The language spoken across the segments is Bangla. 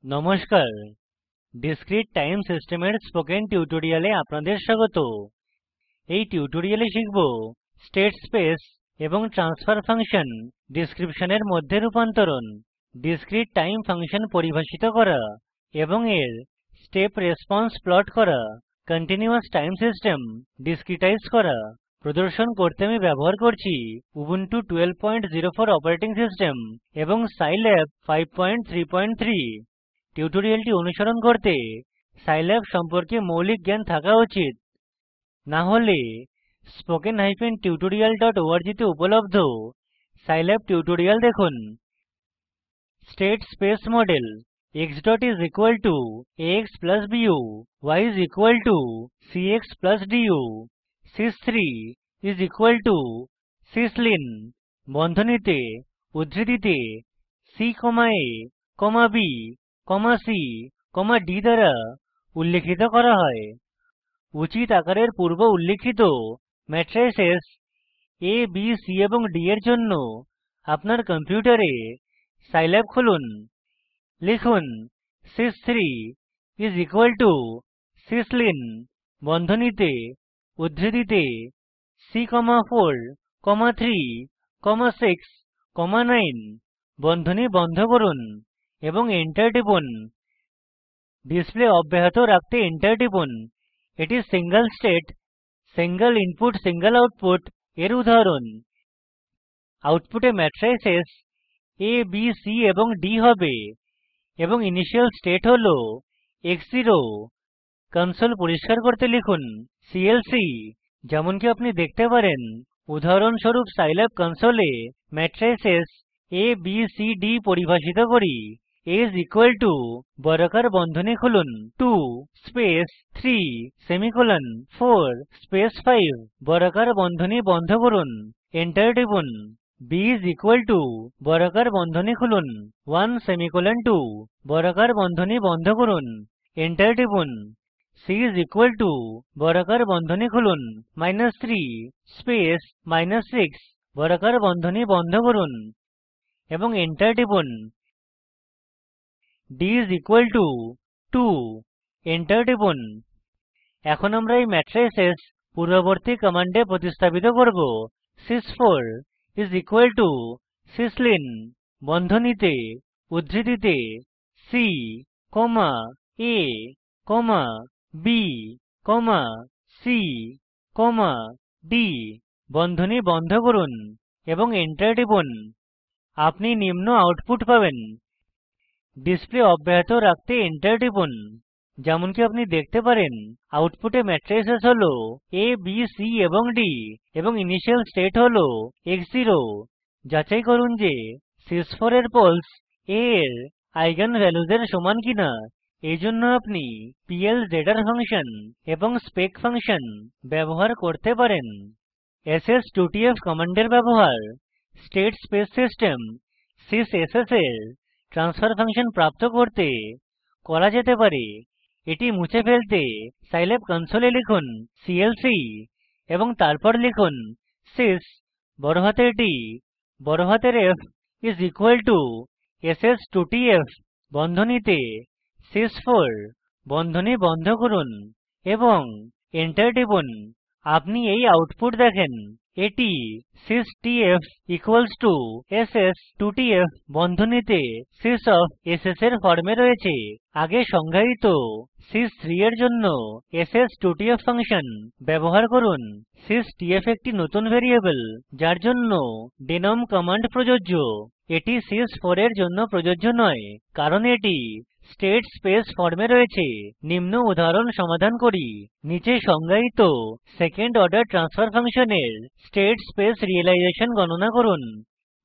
নমস্কার, discrete time system এর spoken tutorial আপনাদের স্বাগত। এই টিউটোরিয়ালে শিখব state space এবং transfer function description এর মধ্যে রূপান্তরণ, discrete time ফাংশন পরিভাষিত করা এবং এর step response plot করা, continuous time system discretize করা। প্রদর্শন করতে আমি ব্যবহার করছি ubuntu 1204 operating system এবং scilab 533। টিউটোরিয়ালটি অনুসরণ করতে scilab সম্পর্কে মৌলিক জ্ঞান থাকা উচিত, না হলে spoken-tutorial.org তে উপলব্ধ scilab টিউটোরিয়াল দেখুন। state space model: x dot is equal to ax plus bu, y is equal to cx plus du, sys3 is equal to syslin বন্ধনীতে উদ্ধৃতিতে c comma a comma b comma c comma d দ্বারা উল্লিখিত করা হয়। উচিত আকারের পূর্ব উল্লিখিত মেট্রাইসেস a b c এবং d এর জন্য আপনার কম্পিউটারে scilab খুলুন। লিখুন sys3 is equal to syslin বন্ধনীতে উদ্ধৃতিতে c comma 4 comma 3 comma 6 comma 9 বন্ধনী বন্ধ করুন এবং এন্টার টিপুন। ডিসপ্লে অব্যাহত রাখতে এন্টার টিপুন। এটি single state single input single output এর উদাহরণ। আউটপুটে ম্যাট্রাইসেস a b c এবং d হবে এবং ইনিশিয়াল স্টেট হল x0। কনসোল পরিষ্কার করতে লিখুন clc। যেমনকি আপনি দেখতে পারেন, উদাহরণস্বরূপ scilab কনসোলে matrices a b c d পরিভাষিত করি। a is equal to বর্গাকার বন্ধনী খুলুন 2 স্পেস 3 সেমিকোলন 4 স্পেস 5 বর্গাকার বন্ধনী বন্ধ করুন, এন্টার টিপুন। b is equal to বর্গাকার বন্ধনী খুলুন 1 সেমিকোলন 2 বর্গাকার বন্ধনী বন্ধ করুন, এন্টার টিপুন। c is equal to বর্গাকার বন্ধনী খুলুন -3 স্পেস -6 বর্গাকার বন্ধনী বন্ধ করুন এবং এন্টার টিপুন। d is equal to 2 enter টিপুন। এখন আমরা এই ম্যাট্রাইসেস পূর্ববর্তী কমান্ডে প্রতিস্থাপিত করব। sys4 is equal to syslin বন্ধনীতে উদ্ধৃতিতে c comma a comma b comma c comma d বন্ধনী বন্ধ করুন এবং এন্টার টিপুন। আপনি নিম্ন আউটপুট পাবেন। ডিসপ্লে অব্যাহত রাখতে এন্টার টিপুন। যেমনকি আপনি দেখতে পারেন, আউটপুটে ম্যাট্রাইসেস হল a b c এবং d এবং ইনিশিয়াল স্টেট হল x0। যাচাই করুন যে sys4 এর পোলস a এর আইগেন ভ্যালুসের সমান কিনা। এই জন্য আপনি plzr ফাংশন এবং spec ফাংশন ব্যবহার করতে পারেন। ss2tf কমান্ডের ব্যবহার state space system sys s এর ট্রান্সফার ফাংশন প্রাপ্ত করতে করা যেতে পারে। এটি মুছে ফেলতে scilab কনসোলে লিখুন clc এবং তারপর লিখুন sys বড়হাতের T বড়হাতের F is equal to ss2tf বন্ধনীতে sys4 বন্ধনী বন্ধ করুন এবং এন্টার টিপুন। আপনি এই আউটপুট দেখেন। এটি sys tf equals to ss2tf বন্ধনীতে sys of ss এর ফর্মে রয়েছে। আগে সংজ্ঞায়িত sys3 এর জন্য ss2tf ফাংশন ব্যবহার করুন। systf একটি নতুন ভ্যারিয়েবল যার জন্য denom কমান্ড প্রযোজ্য। এটি sys4 এর জন্য প্রযোজ্য নয় কারণ এটি স্টেট স্পেস ফর্মে রয়েছে। নিম্ন উদাহরণ সমাধান করি। নিচে সংজ্ঞায়িত সেকেন্ড অর্ডার ট্রান্সফার ফাংশনের স্টেট স্পেস রিয়েলাইজেশন গণনা করুন।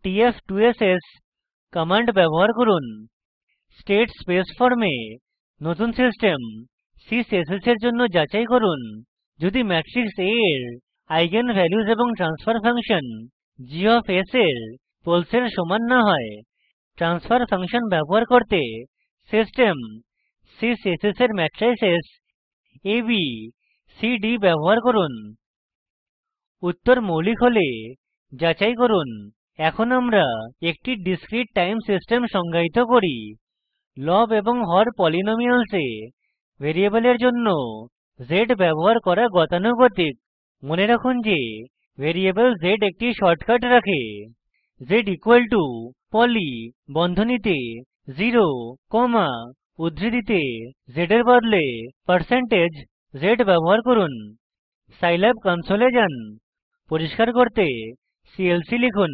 tf2ss কমান্ড ব্যবহার করুন। স্টেট স্পেস ফর্মে নতুন সিস্টেম sys s এর জন্য যাচাই করুন যদি ম্যাট্রিক্স A এর আইগেন ভ্যালুস এবং transfer function g of s এর পোলসের সমান না হয়। ট্রান্সফার ফাংশন ব্যবহার করতে সিস্টেম sys s এর matrices a b c d ব্যবহার করুন। উত্তর মৌলিক হলে যাচাই করুন। এখন আমরা একটি discrete time system সংজ্ঞায়িত করি। লব এবং হর পলিনোমিয়ালসে ভ্যারিয়েবলের জন্য z ব্যবহার করা গতানুগতিক। মনে রাখুন যে ভ্যারিয়েবল z একটি শর্টকাট রাখে। z ইকুয়াল টু পলি বন্ধনীতে 0 কমা উদ্ধৃতিতে z এর বদলে পার্সেন্টেজ z ব্যবহার করুন। সাইল্যাব কনসোলে যান। পরিষ্কার করতে সিএলসি লিখুন।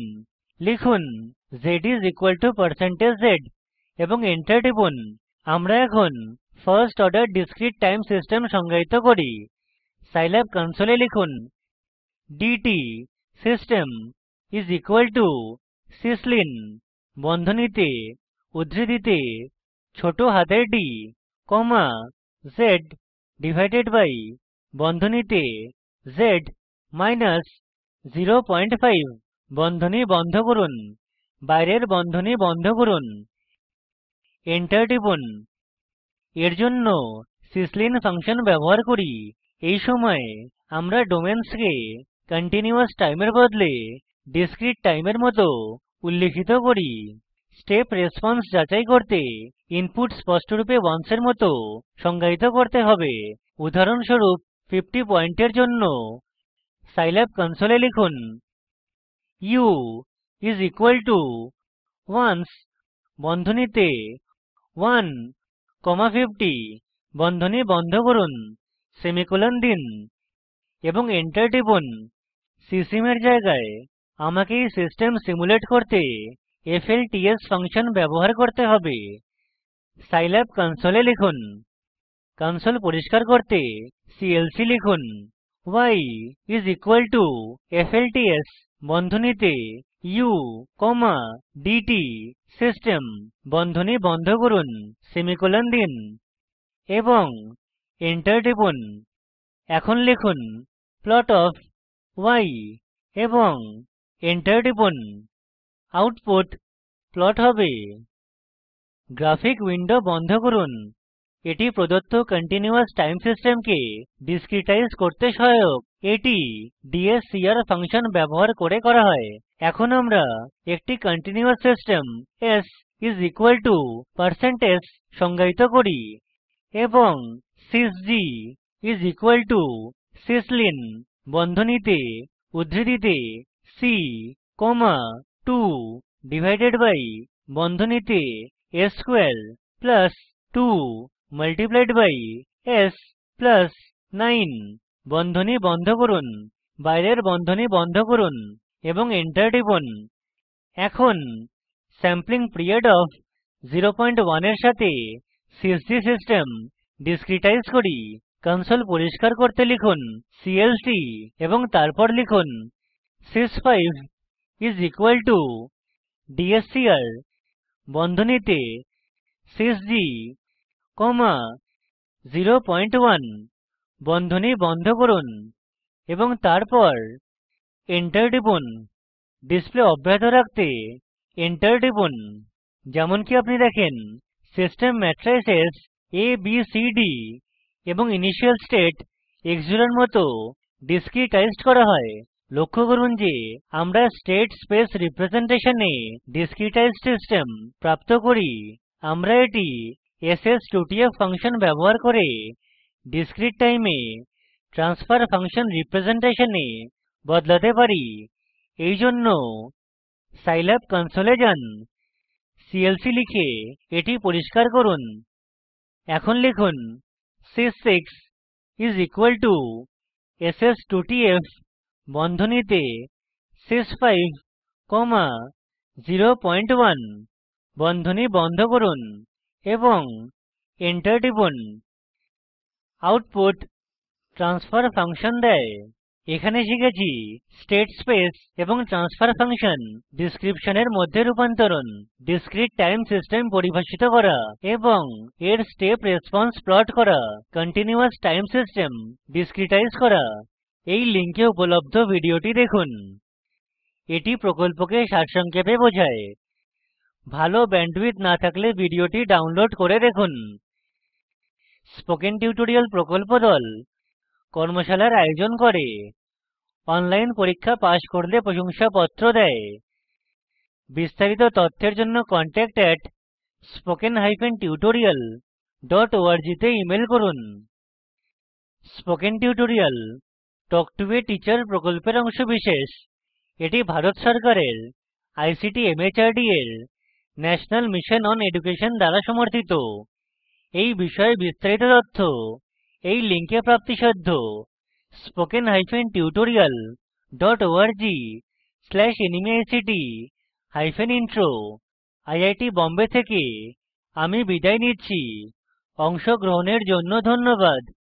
লিখুন z is equal to percentage z এবং এন্টার টিপুন। আমরা এখন first order discrete time system সংজ্ঞায়িত করি। সাইল্যাব কনসোলে লিখুন dt system is equal to syslin বন্ধনীতে উদ্ধৃতিতে ছোট হাতের d কমা z ডিভাইডেড বাই বন্ধনীতে z মাইনাস 05 বন্ধনী বন্ধ করুন, বাইরের বন্ধনী বন্ধ করুন, এন্টার টিপুন। এর জন্য syslin ফাংশন ব্যবহার করি। এই সময় আমরা ডোমেইনসকে কন্টিনিউয়াস টাইমের বদলে ডিসক্রিট টাইমের মত উল্লিখিত করি। স্টেপ রেসপন্স যাচাই করতে ইনপুট স্পষ্টরূপে ওন্স এর মত সংজ্ঞায়িত করতে হবে। উদাহরণস্বরূপ 50 পয়েন্টের জন্য সাইল্যাব কনসোলে লিখুন u is equal to ones বন্ধনীতে 1 50 বন্ধনী বন্ধ করুন, সেমিকোলন দিন এবং এন্টার টিপুন। সিসিম এর জায়গায় আমাকে এই সিস্টেম সিমুলেট করতে flts ফাংশন ব্যবহার করতে হবে। সাইল্যাব কনসোলে লিখুন। কনসোল পরিষ্কার করতে সিএলসি লিখুন y is equal to flts বন্ধনীতে u কমা dt system বন্ধনী বন্ধ করুন, সেমিকোলন দিন এবং এন্টার টিপুন। এখন লিখুন প্লট অফ y এবং এন্টার টিপুন। আউটপুট প্লট হবে। গ্রাফিক উইন্ডো বন্ধ করুন। এটি প্রদত্ত কন্টিনিউয়াস টাইম সিস্টেমকে ডিসক্রিটাইজ করতে সহায়ক। এটি DSCR ফাংশন ব্যবহার করে করা হয়। এখন আমরা একটি continuous system s is equal to %s সংজ্ঞায়িত করি এবং sysg is equal to syslin বন্ধনীতে উদ্ধৃতিতে c কমা 2 ডিভাইডেড বাই বন্ধনীতে s square plus 2 multiplied by s plus 9 বন্ধনী বন্ধ করুন, বাইরের বন্ধনী বন্ধ করুন এবং এন্টার টিপুন। এখন স্যাম্পলিং পিরিয়ড অফ 01 এর সাথে sysg সিস্টেম ডিসক্রিটাইজ করি। কনসোল পরিষ্কার করতে লিখুন clc এবং তারপর লিখুন sys 5 is equal to dscr বন্ধনীতে sysg কমা 01 বন্ধনী বন্ধ করুন এবং তারপর এন্টার টিপুন। ডিসপ্লে অব্যাহত রাখতে এন্টার টিপুন। যেমনকি আপনি দেখেন system matrices a b c d এবং ইনিশিয়াল স্টেট x0 এর মত ডিসক্রিটাইজড করা হয়। লক্ষ্য করুন যে আমরা স্টেট স্পেস রিপ্রেজেন্টেশনে ডিসক্রিটাইজড সিস্টেম প্রাপ্ত করি। আমরা এটি ss2tf ফাংশন ব্যবহার করে ডিসক্রিট টাইমে ট্রান্সফার ফাংশন রিপ্রেজেন্টেশনে বদলাতে পারি। এই জন্য সাইল্যাব কনসোলে যান। সিএলসি লিখে এটি পরিষ্কার করুন। এখন লিখুন sys6 is equal to ss2tf বন্ধনীতে sys5 কমা 01 বন্ধনী বন্ধ করুন এবং এন্টার টিপুন। আউটপুট ট্রান্সফার ফাংশন দেয়। এখানে শিখেছি স্টেট স্পেস এবং ট্রান্সফার ফাংশন ডিসক্রিপশনের মধ্যে রূপান্তরণ, ডিসক্রিট টাইম সিস্টেম পরিভাষিত করা এবং এর স্টেপ রেসপন্স প্লট করা, কন্টিনিউয়াস টাইম সিস্টেম ডিসক্রিটাইজ করা। এই লিঙ্কে উপলব্ধ ভিডিওটি দেখুন। এটি প্রকল্পকে সারসংক্ষেপে বোঝায়। ভালো ব্যান্ডউইডথ না থাকলে ভিডিওটি ডাউনলোড করে দেখুন। স্পোকেন টিউটোরিয়াল প্রকল্প দল কর্মশালার আয়োজন করে। অনলাইন পরীক্ষা পাস করলে প্রশংসাপত্র দেয়। বিস্তারিত তথ্যের জন্য contact spoken-tutorial.org তে ইমেল করুন। Spoken tutorial talk to a teacher প্রকল্পের অংশবিশেষ, এটি ভারত সরকারের আইসিটি মাহর্দ এর ন্যাশনাল মিশন অন এডুকেশন দ্বারা সমর্থিত। এই বিষয়ে বিস্তারিত তথ্য এই লিঙ্কে প্রাপ্তিসাধ্য spoken-tutorial.org/nmeictintro। I I T Bombay থেকে আমি বিদায় নিচ্ছি, অংশগ্রহণের জন্য ধন্যবাদ।